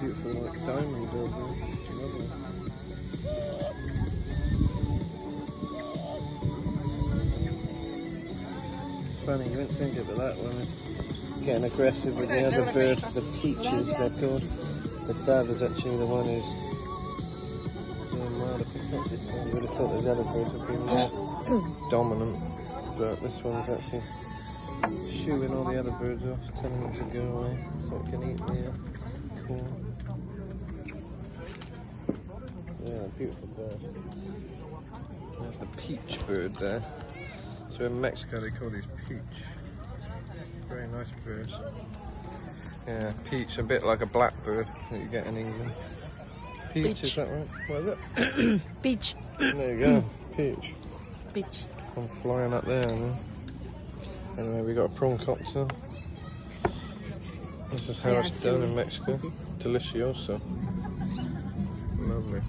Beautiful like diamonds over there. It's lovely. Funny, you wouldn't think of that one. It's getting aggressive with the other bird, the peaches they're called. The dad is actually the one who's doing well to protect his son. You would have thought those other birds would be more dominant, but this one's actually shooing all the other birds off, telling them to go away so it can eat the corn. Yeah, beautiful bird. There's the peach bird there. So in Mexico they call these peach. Very nice birds. Yeah, peach, a bit like a blackbird that you get in England. Peach, is that right? What is it? Peach. There you go, peach. Peach. I'm flying up there. Anyway, we got a prawn cocktail. This is how it's done in Mexico. Delicioso. Lovely.